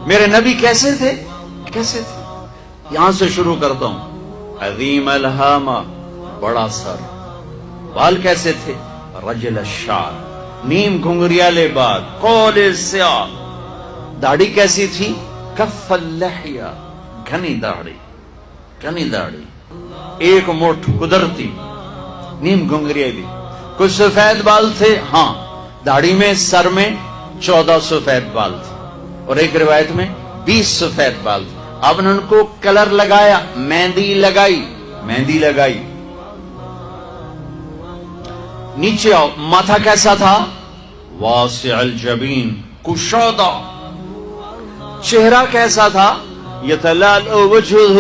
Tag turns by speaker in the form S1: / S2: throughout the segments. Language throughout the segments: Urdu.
S1: میرے نبی کیسے تھے؟ کیسے تھے؟ یہاں سے شروع کرتا ہوں. عظیم الہامہ، بڑا سر. بال کیسے تھے؟ رجل الشعر، نیم گھنگریالے بال، قول سیاہ. داڑھی کیسی تھی؟ کف اللحیہ، گھنی داڑھی، گھنی داڑھی، ایک مٹھ قدرتی، نیم گھنگریالی. کچھ سفید بال تھے، ہاں داڑھی میں، سر میں 14 سفید بال تھے، اور ایک روایت میں 20 سفید بال تھے. آپ نے ان کو کلر لگایا، مہندی لگائی، مہندی لگائی. نیچے آؤ، ماتھا کیسا تھا؟ واسع الجبین، کشادہ. چہرہ کیسا تھا؟ یتلال وجہہ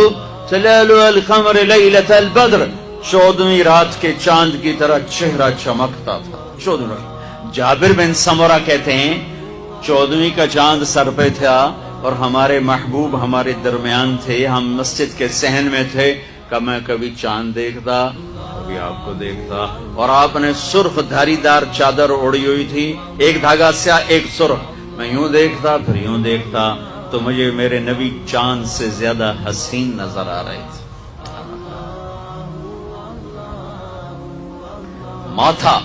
S1: تلال القمر لیلۃ البدر، 14ویں رات کے چاند کی طرح چہرہ چمکتا تھا. 14. جابر بن سمرہ کہتے ہیں 14ویں کا چاند سر پہ تھا اور ہمارے محبوب ہمارے درمیان تھے. ہم مسجد کے صحن میں تھے کہ میں کبھی چاند دیکھتا، کبھی آپ کو دیکھتا. اور آپ نے سرخ دھاری دار چادر اوڑی ہوئی تھی، ایک دھاگا سیاہ ایک سرخ. میں یوں دیکھتا پھر یوں دیکھتا تو مجھے میرے نبی چاند سے زیادہ حسین نظر آ رہے تھے. ماتھا،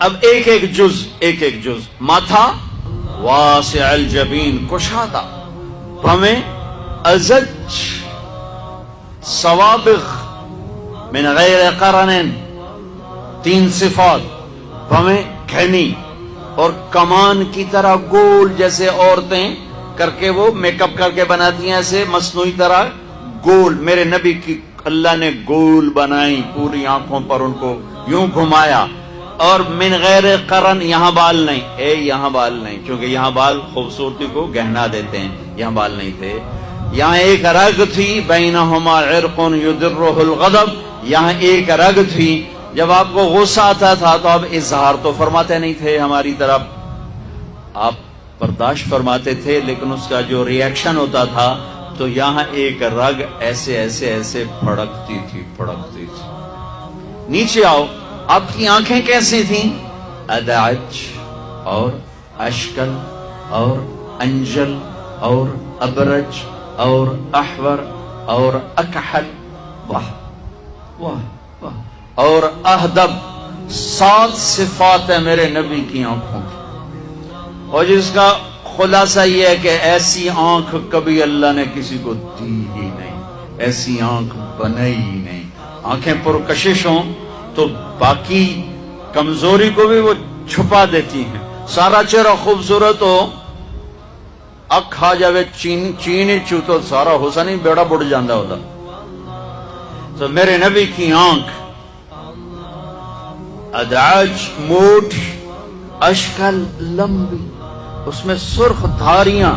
S1: اب ایک ایک جز. ماتھا واسع الجبین، کشادہ. بھویں ازج، سوابغ من غیر قرن، 3 صفات. بھویں گھنی اور کمان کی طرح گول، جیسے عورتیں کر کے وہ میک اپ کر کے بناتی ہیں ایسے مصنوعی طرح گول. میرے نبی کی اللہ نے گول بنائی، پوری آنکھوں پر ان کو یوں گھمایا. اور من غیر قرن، یہاں بال نہیں، یہاں بال نہیں، کیونکہ یہاں بال خوبصورتی کو گہنا دیتے ہیں، یہاں بال نہیں تھے. یہاں ایک رگ تھی، بینہما عرق یدرہ الغضب، یہاں ایک رگ تھی. جب آپ کو غصہ آتا تھا تو آپ اظہار تو فرماتے نہیں تھے ہماری طرف، آپ برداشت فرماتے تھے، لیکن اس کا جو ریئیکشن ہوتا تھا تو یہاں ایک رگ ایسے ایسے ایسے پھڑکتی تھی. نیچے آؤ، آپ کی آنکھیں کیسی تھیں؟ ادعج اور اشکل اور انجل اور ابرج اور احور اور اکحل، واہ واہ واہ، اور اہدب. 7 صفات ہے میرے نبی کی آنکھوں کی، اور جس کا خلاصہ یہ ہے کہ ایسی آنکھ کبھی اللہ نے کسی کو دی ہی نہیں، ایسی آنکھ بنائی ہی نہیں. آنکھیں پرکشش ہوں تو باقی کمزوری کو بھی وہ چھپا دیتی ہیں. سارا چہرہ خوبصورت ہو، اکھ کھا جاوے چینی چو تو سارا حسن ہی بیڑا بڑھ جاندہ ہوتا. تو میرے نبی کی آنکھ ادعج، موٹ، اشکل، لمبی، اس میں سرخ دھاریاں،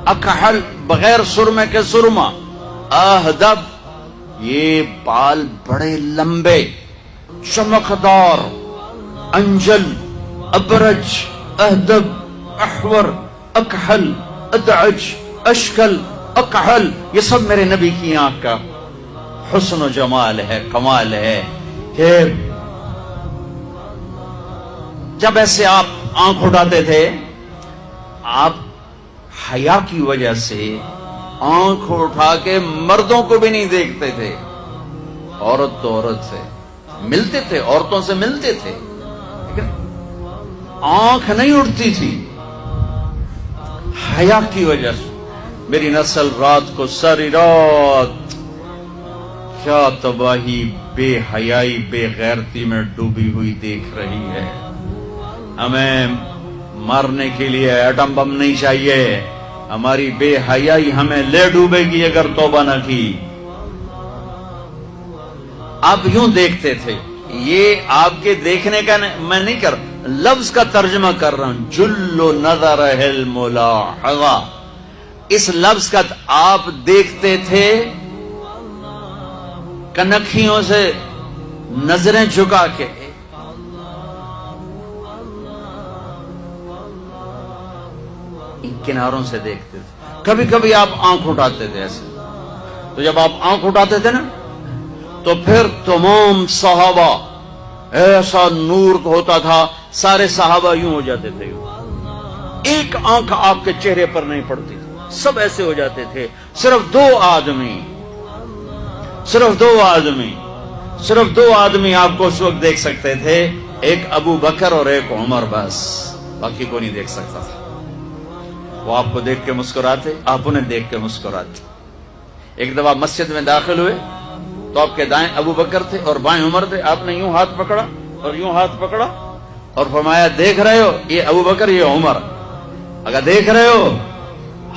S1: اکحل، بغیر سرمے کے سرما، اہدب، یہ بال بڑے لمبے چمکدار، انجل، ابرج، اہدب، احور، اکحل، ادعج، اشکل، اکحل، یہ سب میرے نبی کی آنکھ کا حسن و جمال ہے، کمال ہے. کہ جب ایسے آپ آنکھ اٹھاتے تھے، آپ حیا کی وجہ سے آنکھ اٹھا کے مردوں کو بھی نہیں دیکھتے تھے. عورت تو عورت سے ملتے تھے، عورتوں سے ملتے تھے، لیکن آنکھ نہیں اٹھتی تھی حیا کی وجہ سے. میری نسل رات کو ساری رات کیا تباہی، بے حیائی، بے غیرتی میں ڈوبی ہوئی دیکھ رہی ہے. ہمیں مارنے کے لیے ایٹم بم نہیں چاہیے، ہماری بے حیائی ہمیں لے ڈوبے گی اگر توبہ نہ کی. آپ یوں دیکھتے تھے، یہ آپ کے دیکھنے کا میں نہیں کر، لفظ کا ترجمہ کر رہا ہوں. جل نظر الملاحظہ، اس لفظ کا آپ دیکھتے تھے کنکھیوں سے نظریں جھکا کے. ان کناروں سے دیکھتے تھے. کبھی کبھی آپ آنکھ اٹھاتے تھے ایسے، تو جب آپ آنکھ اٹھاتے تھے نا تو پھر تمام صحابہ ایسا نور ہوتا تھا، سارے صحابہ یوں ہو جاتے تھے. ایک آنکھ آپ کے چہرے پر نہیں پڑتی تھی، سب ایسے ہو جاتے تھے. صرف دو آدمی آپ کو اس وقت دیکھ سکتے تھے، ایک ابو بکر اور ایک عمر، بس باقی کو نہیں دیکھ سکتا تھا. وہ آپ کو دیکھ کے مسکراتے، آپ انہیں دیکھ کے مسکراتے. ایک دفعہ مسجد میں داخل ہوئے تو آپ کے دائیں ابو بکر تھے اور بائیں عمر تھے. آپ نے یوں ہاتھ پکڑا اور یوں ہاتھ پکڑا اور فرمایا دیکھ رہے ہو یہ ابو بکر یہ عمر، اگر دیکھ رہے ہو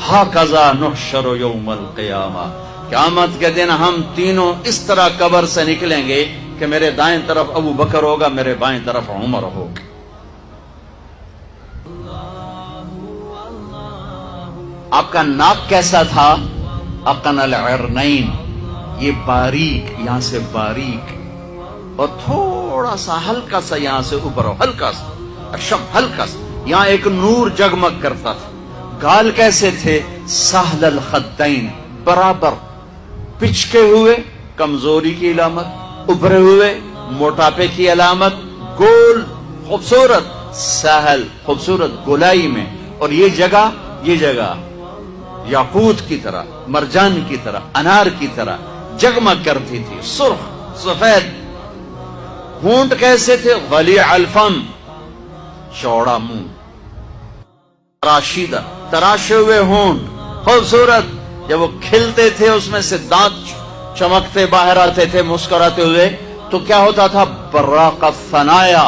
S1: ہاکذا نحشر یوم القیامہ، قیامت کے دن ہم تینوں اس طرح قبر سے نکلیں گے کہ میرے دائیں طرف ابو بکر ہوگا، میرے بائیں طرف عمر ہوگا. آپ کا ناک کیسا تھا؟ اقن العرنین، یہ باریک، یہاں سے باریک اور تھوڑا سا ہلکا سا یہاں سے اوپر ہو، ہلکا سا اشم، ہلکا سا یہاں ایک نور جگمگ کرتا تھا. گال کیسے تھے؟ سہل الخدین، برابر، پچکے ہوئے کمزوری کی علامت، ابھرے ہوئے موٹاپے کی علامت، گول خوبصورت، سہل خوبصورت گولائی میں، اور یہ جگہ یاقوت کی طرح، مرجان کی طرح، انار کی طرح جگمگ کرتی تھی، سرخ سفید. ہونٹ کیسے تھے؟ ولیع الفم، چوڑا منہ، راشیدہ، تراشے ہوئے ہونٹ، خوبصورت. جب وہ کھلتے تھے اس میں سے دانت چمکتے باہر آتے تھے مسکراتے ہوئے تو کیا ہوتا تھا؟ براق الثنایا.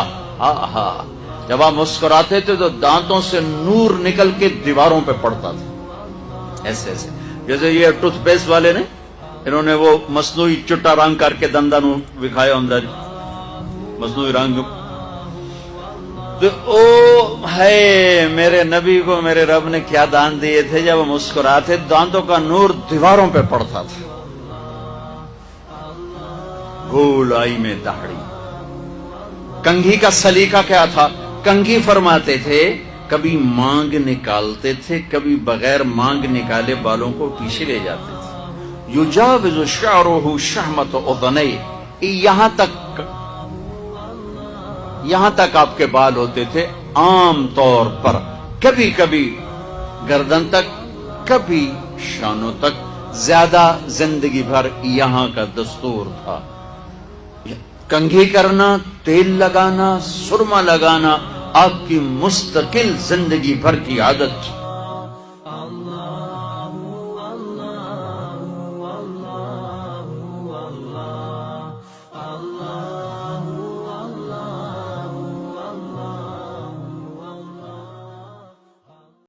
S1: جب آپ مسکراتے تھے تو دانتوں سے نور نکل کے دیواروں پہ پڑتا تھا، ایسے ایسے. جیسے یہ ٹوتھ پیسٹ والے نے، انہوں نے وہ مصنوعی چٹا رنگ کر کے دنداں نو وکھایا اندر مصنوعی رنگ. تو او ہے میرے نبی کو میرے رب نے کیا دان دیے تھے، جب وہ مسکراتے دانتوں کا نور دیواروں پہ پڑتا تھا. گول آئی میں داڑھی. کنگھی کا سلیقہ کیا تھا؟ کنگھی فرماتے تھے کبھی مانگ نکالتے تھے، کبھی بغیر مانگ نکالے بالوں کو پیچھے لے جاتے تھے. یجاوز شعرہ شحمۃ اذنیہ، یہاں تک آپ کے بال ہوتے تھے عام طور پر، کبھی کبھی گردن تک، کبھی شانوں تک، زیادہ زندگی بھر یہاں کا دستور تھا. کنگھی کرنا، تیل لگانا، سرما لگانا آپ کی مستقل زندگی بھر کی عادت تھی.